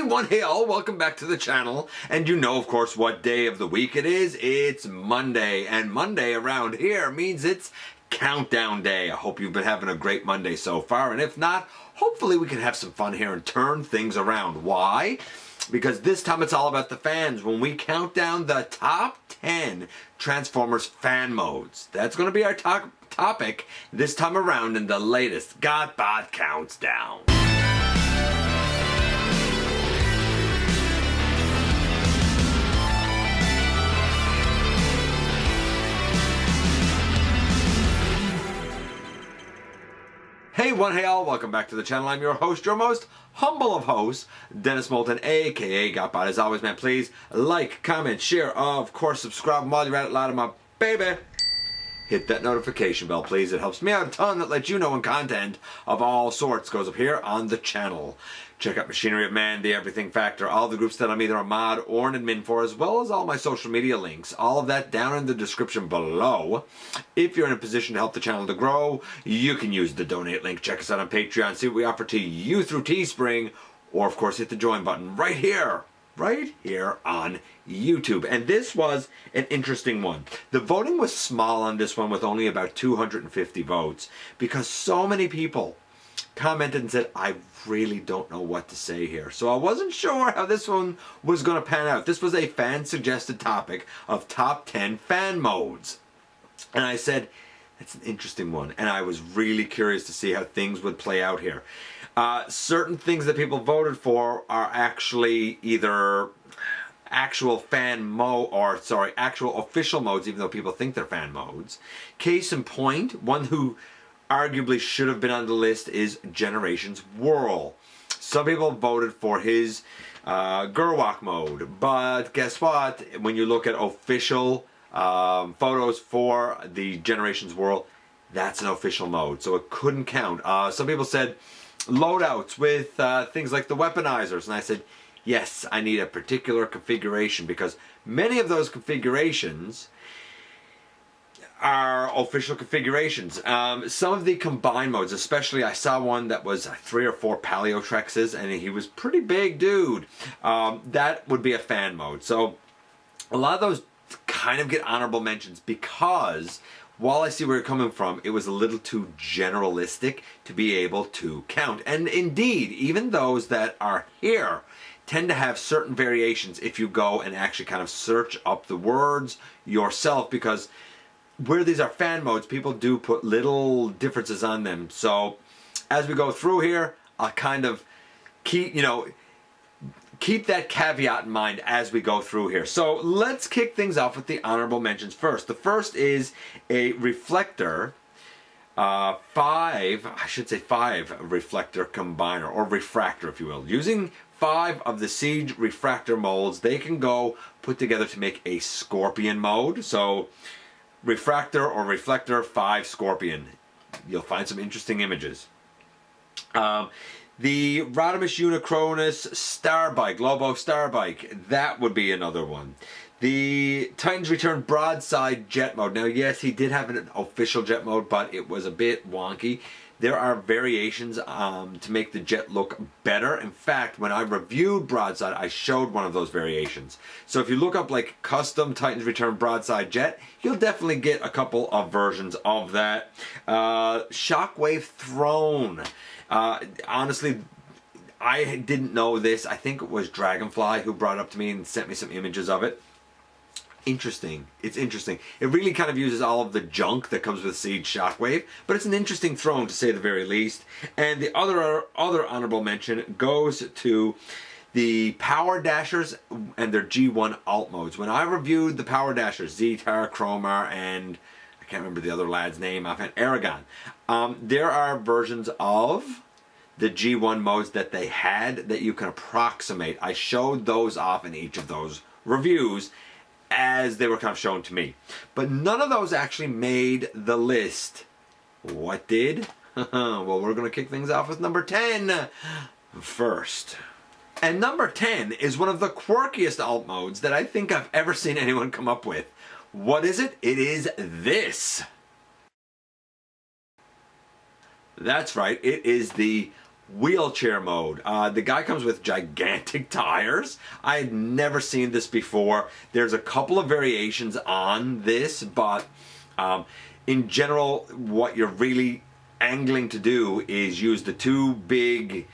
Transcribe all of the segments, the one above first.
Hey all, welcome back to the channel. And you know, of course, what day of the week it is. It's Monday, and Monday around here means it's countdown day. I hope you've been having a great Monday so far, and if not, hopefully we can have some fun here and turn things around. Why? Because this time it's all about the fans when we count down the top 10 Transformers fan modes. That's going to be our topic this time around in the latest GotBot Counts Down. Hey all, welcome back to the channel. I'm your host, your most humble of hosts, Dennis Moulton, aka GotBot. As always, man, please like, comment, share, of course, subscribe. And while you're at it, loud of my baby, hit that notification bell, please. It helps me out a ton. That lets you know when content of all sorts goes up here on the channel. Check out Machinery of Man, The Everything Factor, all the groups that I'm either a mod or an admin for, as well as all my social media links. All of that down in the description below. If you're in a position to help the channel to grow, you can use the donate link. Check us out on Patreon, see what we offer to you through Teespring, or of course hit the join button right here on YouTube. And this was an interesting one. The voting was small on this one with only about 250 votes because so many people commented and said, I really don't know what to say here. So I wasn't sure how this one was going to pan out. This was a fan suggested topic of top 10 fan modes. And I said, that's an interesting one. And I was really curious to see how things would play out here. Certain things that people voted for are actually either actual actual official modes, even though people think they're fan modes. Case in point, one who arguably should have been on the list is Generations Whirl. Some people voted for his Gerwalk mode, but guess what? When you look at official photos for the Generations Whirl, that's an official mode, so it couldn't count. Some people said loadouts with things like the weaponizers, and I said, yes, I need a particular configuration because many of those configurations are official configurations. Some of the combined modes, especially I saw one that was 3 or 4 Paleotrexes, and he was pretty big dude. That would be a fan mode. So a lot of those kind of get honorable mentions because while I see where you're coming from, it was a little too generalistic to be able to count. And indeed, even those that are here tend to have certain variations if you go and actually kind of search up the words yourself, because where these are fan modes, people do put little differences on them. So as we go through here, I'll kind of keep that caveat in mind as we go through here. So let's kick things off with the honorable mentions first. The first is a reflector, 5 reflector combiner, or refractor if you will. Using 5 of the Siege refractor molds, they can go put together to make a Scorpion mode. So refractor or reflector 5 Scorpion. You'll find some interesting images. The Rodimus Unicronus Starbike, Lobo Starbike, that would be another one. The Titans Return Broadside Jet mode. Now yes, he did have an official jet mode, but it was a bit wonky. There are variations to make the jet look better. In fact, when I reviewed Broadside, I showed one of those variations. So if you look up like custom Titans Return Broadside Jet, you'll definitely get a couple of versions of that. Shockwave Throne. Honestly, I didn't know this. I think it was Dragonfly who brought it up to me and sent me some images of it. Interesting. It's interesting. It really kind of uses all of the junk that comes with Siege Shockwave, but it's an interesting throne to say the very least. And the other honorable mention goes to the Power Dashers and their G1 alt modes. When I reviewed the Power Dashers, Zetar, Chromar, and I can't remember the other lad's name, offhand, Aragon, there are versions of the G1 modes that they had that you can approximate. I showed those off in each of those reviews as they were kind of shown to me. But none of those actually made the list. What did? Well, we're going to kick things off with number 10 first. And number 10 is one of the quirkiest alt modes that I think I've ever seen anyone come up with. What is it? It is this. That's right, it is the wheelchair mode. The guy comes with gigantic tires. I had never seen this before. There's a couple of variations on this, but in general, what you're really angling to do is use the two big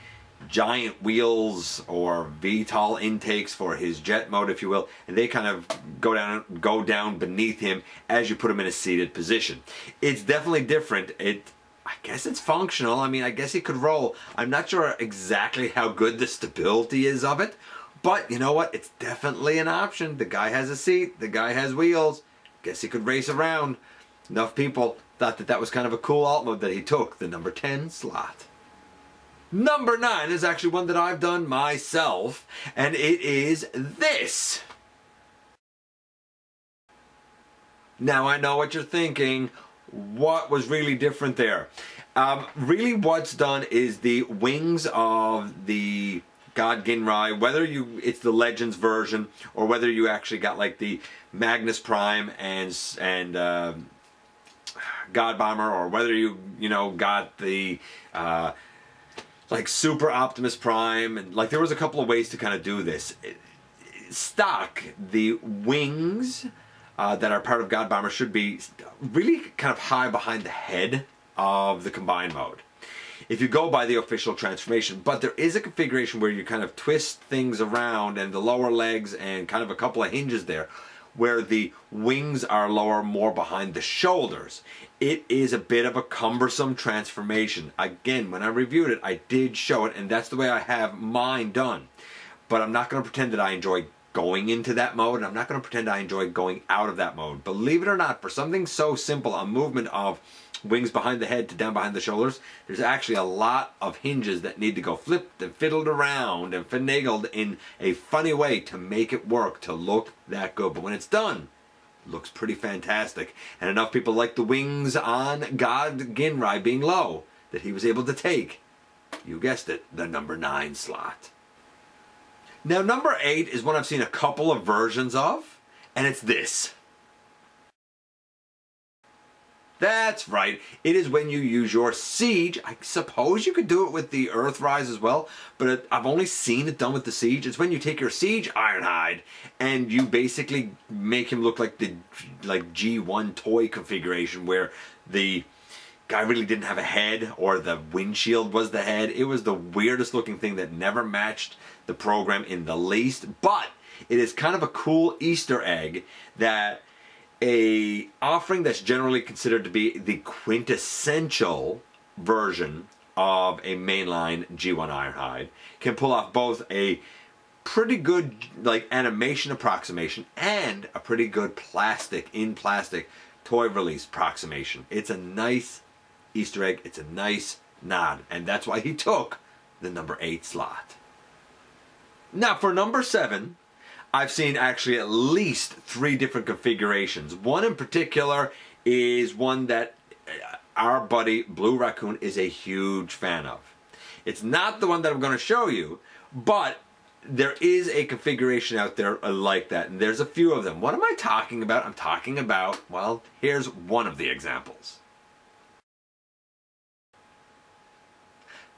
giant wheels or VTOL intakes for his jet mode, if you will, and they kind of go down beneath him as you put him in a seated position. It's definitely different. I guess it's functional. I mean, I guess he could roll. I'm not sure exactly how good the stability is of it, but you know what? It's definitely an option. The guy has a seat. The guy has wheels. Guess he could race around. Enough people thought that was kind of a cool alt mode that he took the number 10 slot. Number 9 is actually one that I've done myself, and it is this. Now I know what you're thinking. What was really different there? Really what's done is the wings of the God Ginrai, whether it's the Legends version or whether you actually got like the Magnus Prime and God Bomber, or whether you got the like Super Optimus Prime, and like there was a couple of ways to kind of do this. Stock, the wings that are part of God Bomber should be really kind of high behind the head of the combined mode, if you go by the official transformation. But there is a configuration where you kind of twist things around and the lower legs and kind of a couple of hinges there, where the wings are lower, more behind the shoulders. It is a bit of a cumbersome transformation. Again, when I reviewed it, I did show it, and that's the way I have mine done. But I'm not going to pretend that I enjoy going into that mode, and I'm not going to pretend I enjoy going out of that mode. Believe it or not, for something so simple, a movement of wings behind the head to down behind the shoulders, there's actually a lot of hinges that need to go flipped and fiddled around and finagled in a funny way to make it work, to look that good. But when it's done, it looks pretty fantastic. And enough people like the wings on God Ginrai being low that he was able to take, you guessed it, the number 9 slot. Now, number 8 is one I've seen a couple of versions of, and it's this. That's right, it is when you use your Siege. I suppose you could do it with the Earthrise as well, but I've only seen it done with the Siege. It's when you take your Siege Ironhide and you basically make him look like the G1 toy configuration, where the guy really didn't have a head, or the windshield was the head. It was the weirdest looking thing that never matched the program in the least, but it is kind of a cool Easter egg that a offering that's generally considered to be the quintessential version of a mainline G1 Ironhide can pull off both a pretty good like animation approximation and a pretty good plastic toy release approximation. It's a nice Easter egg. It's a nice nod, and that's why he took the number 8 slot. Now for number 7, I've seen actually at least 3 different configurations. One in particular is one that our buddy Blue Raccoon is a huge fan of. It's not the one that I'm going to show you, but there is a configuration out there like that, and there's a few of them. What am I talking about? I'm talking about, well, here's one of the examples.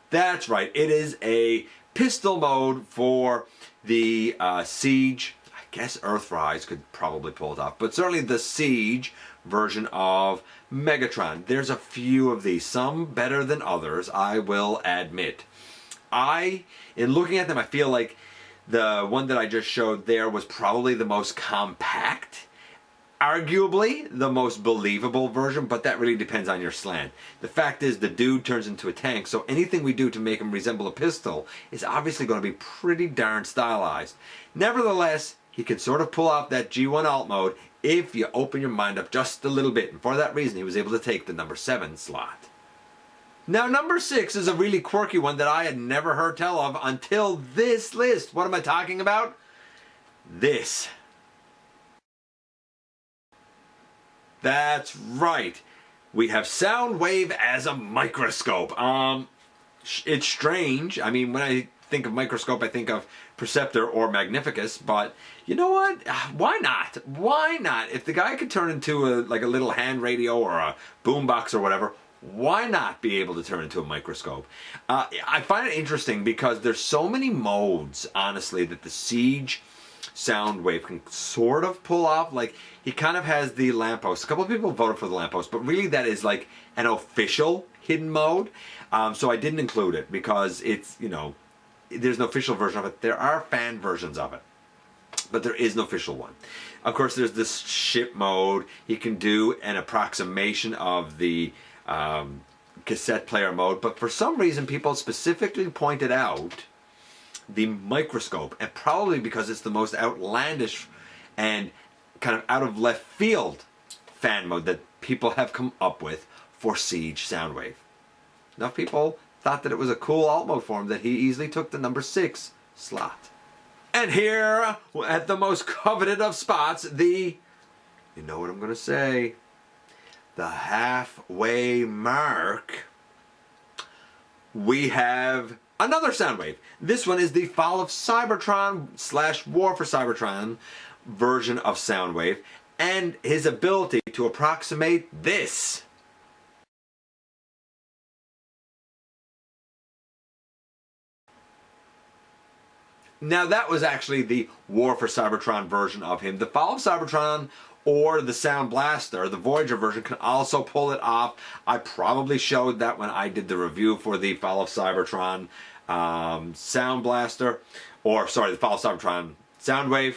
That's right, it is a pistol mode for the Siege. I guess Earthrise could probably pull it off, but certainly the Siege version of Megatron. There's a few of these, some better than others, I will admit. In looking at them, I feel like the one that I just showed there was probably the most compact, arguably the most believable version, but that really depends on your slant. The fact is, the dude turns into a tank, so anything we do to make him resemble a pistol is obviously going to be pretty darn stylized. Nevertheless, he can sort of pull off that G1 alt mode if you open your mind up just a little bit, and for that reason he was able to take the number 7 slot. Now number 6 is a really quirky one that I had never heard tell of until this list. What am I talking about? This. That's right. We have Soundwave as a microscope. It's strange. I mean, when I think of microscope, I think of Perceptor or Magnificus, but you know what? Why not? Why not? If the guy could turn into a little hand radio or a boombox or whatever, why not be able to turn into a microscope? I find it interesting because there's so many modes, honestly, that the Siege Soundwave can sort of pull off. Like, he kind of has the lamppost. A couple of people voted for the lamppost, but really that is like an official hidden mode. So I didn't include it because it's, you know, there's no official version of it. There are fan versions of it, but there is no official one. Of course, there's this ship mode. You can do an approximation of the cassette player mode, but for some reason people specifically pointed out the microscope, and probably because it's the most outlandish and kind of out of left field fan mode that people have come up with for Siege Soundwave. Enough people thought that it was a cool alt mode for him that he easily took the number 6 slot. And here, at the most coveted of spots, you know what I'm going to say, the halfway mark, we have another Soundwave. This one is the Fall of Cybertron / War for Cybertron version of Soundwave, and his ability to approximate this. Now that was actually the War for Cybertron version of him. The Fall of Cybertron or the Sound Blaster, the Voyager version, can also pull it off. I probably showed that when I did the review for the Fall of Cybertron Sound Blaster, or sorry, the Fall of Cybertron Soundwave.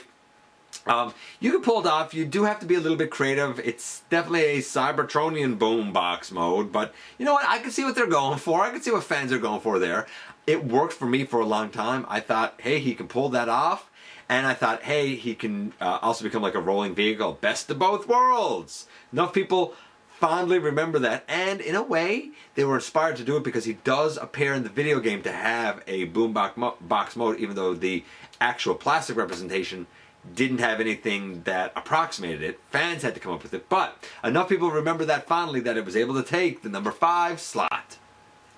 You can pull it off. You do have to be a little bit creative. It's definitely a Cybertronian boombox mode, but you know what? I can see what they're going for. I can see what fans are going for there. It worked for me for a long time. I thought, hey, he can pull that off. And I thought, hey, he can also become like a rolling vehicle. Best of both worlds. Enough people fondly remember that. And in a way, they were inspired to do it because he does appear in the video game to have a boombox mode, even though the actual plastic representation didn't have anything that approximated it. Fans had to come up with it. But enough people remember that fondly that it was able to take the number 5 slot.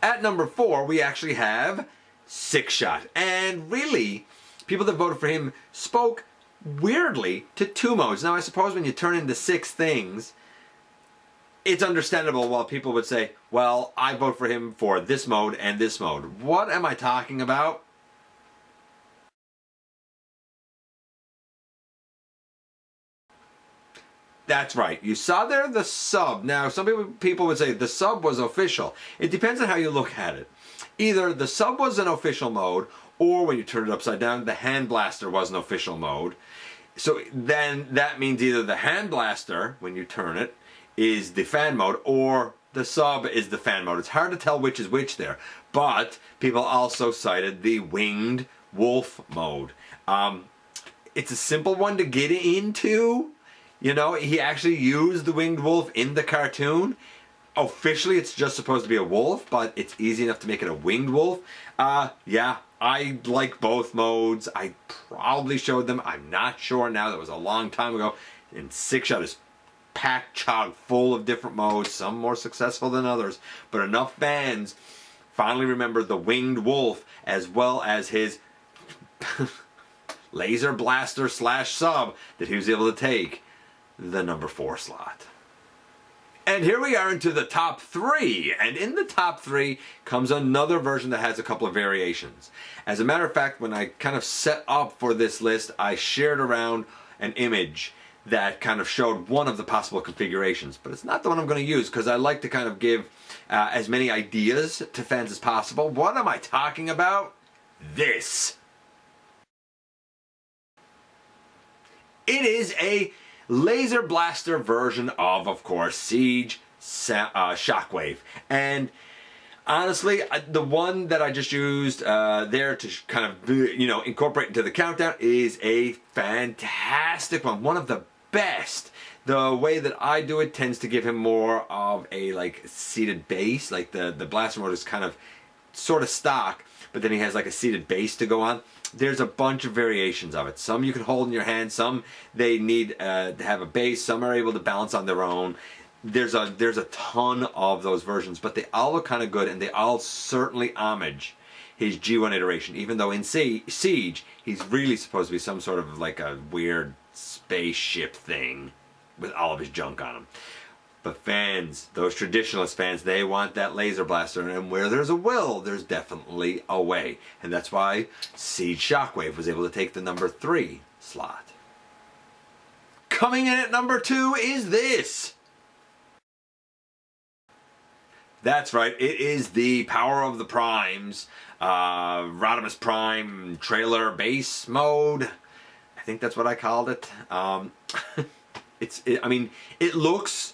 At number 4, we actually have Sixshot. And really, people that voted for him spoke weirdly to 2 modes. Now, I suppose when you turn into 6 things, it's understandable while people would say, well, I vote for him for this mode and this mode. What am I talking about? That's right. You saw there the sub. Now, some people would say the sub was official. It depends on how you look at it. Either the sub was an official mode, or when you turn it upside down, the hand blaster was an official mode. So then that means either the hand blaster, when you turn it, is the fan mode, or the sub is the fan mode. It's hard to tell which is which there. But people also cited the winged wolf mode. It's a simple one to get into. You know, he actually used the winged wolf in the cartoon. Officially, it's just supposed to be a wolf, but it's easy enough to make it a winged wolf. Yeah, I like both modes. I probably showed them. I'm not sure now. That was a long time ago. And Sixshot is packed chock full of different modes, some more successful than others. But enough fans finally remember the winged wolf as well as his laser blaster / sub that he was able to take the number 4 slot. And here we are into the top 3. And in the top 3 comes another version that has a couple of variations. As a matter of fact, when I kind of set up for this list, I shared around an image that kind of showed one of the possible configurations. But it's not the one I'm going to use because I like to kind of give as many ideas to fans as possible. What am I talking about? This. It is a laser blaster version of course, Siege Shockwave. And honestly, the one that I just used there to kind of, you know, incorporate into the countdown is a fantastic one. One of the best. The way that I do it tends to give him more of a like seated base. Like the blaster mode is kind of sort of stock, but then he has like a seated base to go on. There's a bunch of variations of it. Some you can hold in your hand, some they need to have a base, some are able to balance on their own. There's a ton of those versions, but they all look kind of good, and they all certainly homage his G1 iteration, even though in Siege, he's really supposed to be some sort of like a weird spaceship thing with all of his junk on him. But fans, those traditionalist fans, they want that laser blaster, and where there's a will, there's definitely a way. And that's why Siege Shockwave was able to take the number 3 slot. Coming in at number 2 is this. That's right, it is the Power of the Primes, Rodimus Prime trailer base mode. I think that's what I called it. I mean, it looks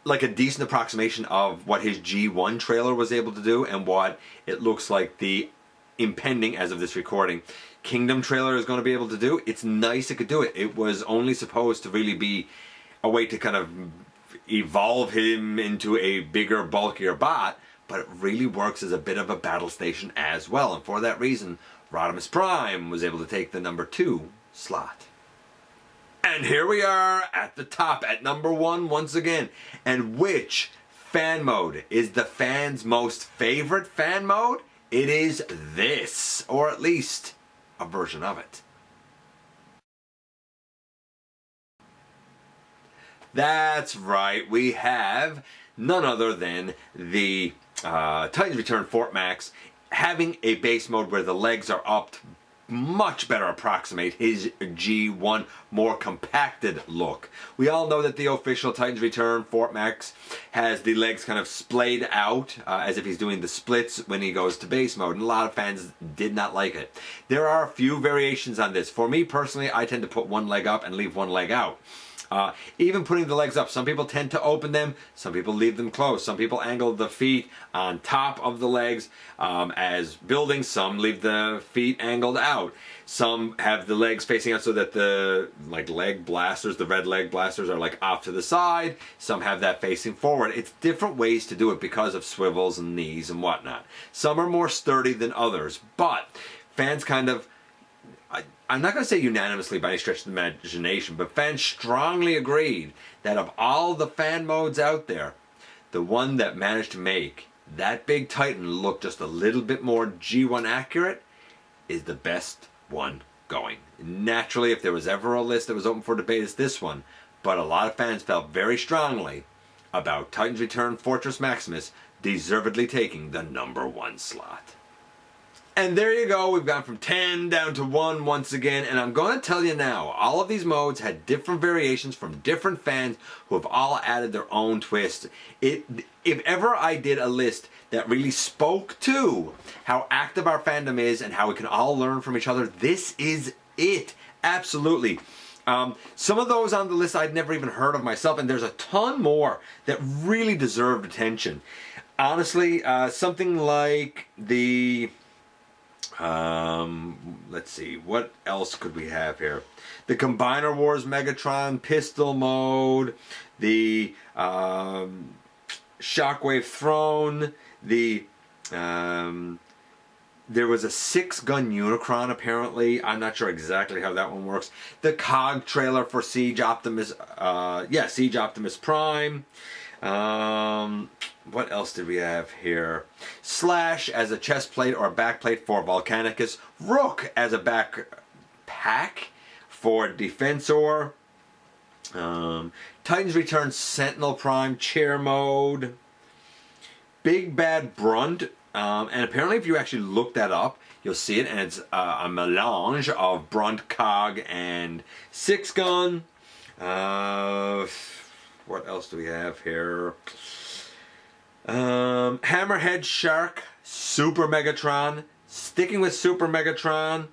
like a decent approximation of what his G1 trailer was able to do, and what it looks like the impending, as of this recording, Kingdom trailer is going to be able to do. It's nice it could do it. It was only supposed to really be a way to kind of evolve him into a bigger, bulkier bot, but it really works as a bit of a battle station as well. And for that reason, Rodimus Prime was able to take the number 2 slot. And here we are at the top, at number 1 once again. And which fan mode is the fans' most favorite fan mode? It is this, or at least a version of it. That's right, we have none other than the Titans Return Fort Max having a base mode where the legs are up to much better approximate his G1 more compacted look. We all know that the official Titans Return Fort Max has the legs kind of splayed out as if he's doing the splits when he goes to base mode, and a lot of fans did not like it. There are a few variations on this. For me personally, I tend to put one leg up and leave one leg out. Even putting the legs up, some people tend to open them, some people leave them closed, some people angle the feet on top of the legs as building, some leave the feet angled out, some have the legs facing out so that the leg blasters, the red leg blasters, are like off to the side, some have that facing forward. It's different ways to do it because of swivels and knees and whatnot. Some are more sturdy than others, but fans kind of, I'm not going to say unanimously by any stretch of the imagination, but fans strongly agreed that of all the fan modes out there, the one that managed to make that big Titan look just a little bit more G1 accurate is the best one going. Naturally, if there was ever a list that was open for debate, it's this one, but a lot of fans felt very strongly about Titans Return Fortress Maximus deservedly taking the number 1 slot. And there you go, we've gone from 10 down to 1 once again, and I'm going to tell you now, all of these modes had different variations from different fans who have all added their own twist. If ever I did a list that really spoke to how active our fandom is and how we can all learn from each other, this is it. Absolutely. Some of those on the list I'd never even heard of myself, and there's a ton more that really deserved attention. Honestly, something like the... let's see, what else could we have here? The Combiner Wars Megatron pistol mode, the Shockwave Throne, the there was a 6-gun Unicron apparently. I'm not sure exactly how that one works. The COG trailer for Siege Optimus, Siege Optimus Prime. What else did we have here? Slash as a chest plate or a back plate for Volcanicus. Rook as a backpack for Defensor. Titans Return Sentinel Prime chair mode. Big Bad Brunt. And apparently if you actually look that up, you'll see it, and it's a melange of Brunt, Cog, and 6-gun. What else do we have here? Hammerhead Shark, Super Megatron, sticking with Super Megatron,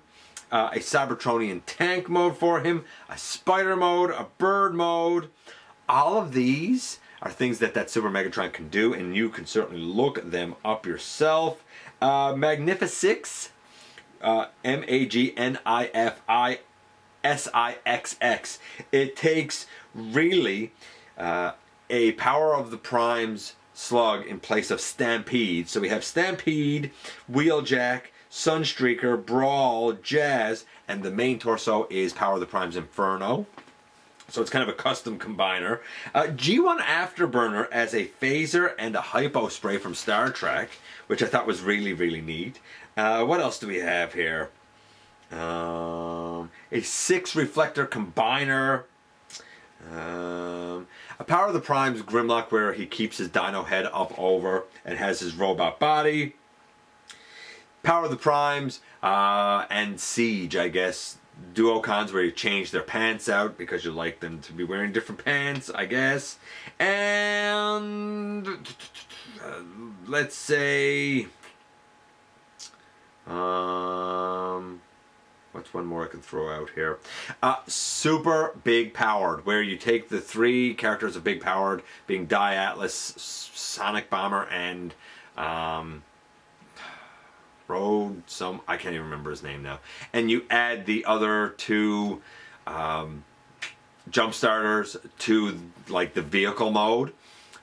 a Cybertronian tank mode for him, a spider mode, a bird mode. All of these are things that Super Megatron can do, and you can certainly look them up yourself. Magnificix, Magnifisix. It takes really a Power of the Primes slug in place of Stampede. So we have Stampede, Wheeljack, Sunstreaker, Brawl, Jazz, and the main torso is Power of the Primes Inferno. So it's kind of a custom combiner. G1 Afterburner as a phaser and a hypo spray from Star Trek, which I thought was really, really neat. What else do we have here? A 6 reflector combiner. A Power of the Primes Grimlock, where he keeps his dino head up over and has his robot body. Power of the Primes and Siege, I guess. Duocons where you change their pants out because you like them to be wearing different pants, I guess. And let's say what's one more I can throw out here? Super Big Powered, where you take the 3 characters of Big Powered, being Die Atlas, Sonic Bomber, and I can't even remember his name now, and you add the other 2 jump starters to like the vehicle mode,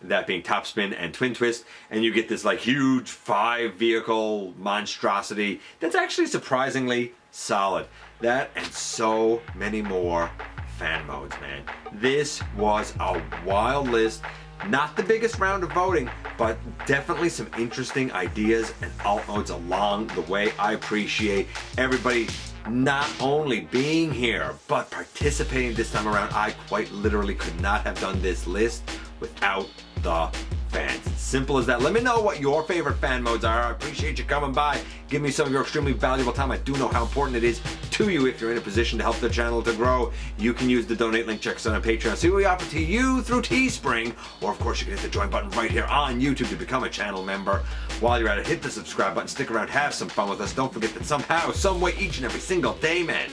that being Top Spin and Twin Twist, and you get this like huge 5 vehicle monstrosity that's actually surprisingly solid. That and so many more fan modes, man. This was a wild list. Not the biggest round of voting, but definitely some interesting ideas and alt modes along the way. I appreciate everybody not only being here, but participating this time around. I quite literally could not have done this list without the fans. Simple as that. Let me know what your favorite fan modes are. I appreciate you coming by. Give me some of your extremely valuable time. I do know how important it is to you if you're in a position to help the channel to grow. You can use the donate link, check us out on Patreon. See what we offer to you through Teespring. Or of course you can hit the join button right here on YouTube to become a channel member. While you're at it, hit the subscribe button, stick around, have some fun with us. Don't forget that somehow, some way, each and every single day, man,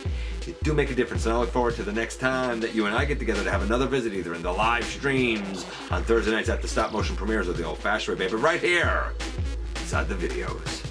you do make a difference, and I look forward to the next time that you and I get together to have another visit, either in the live streams on Thursday nights at the stop motion premieres of the old fashioned way, baby, right here inside the videos.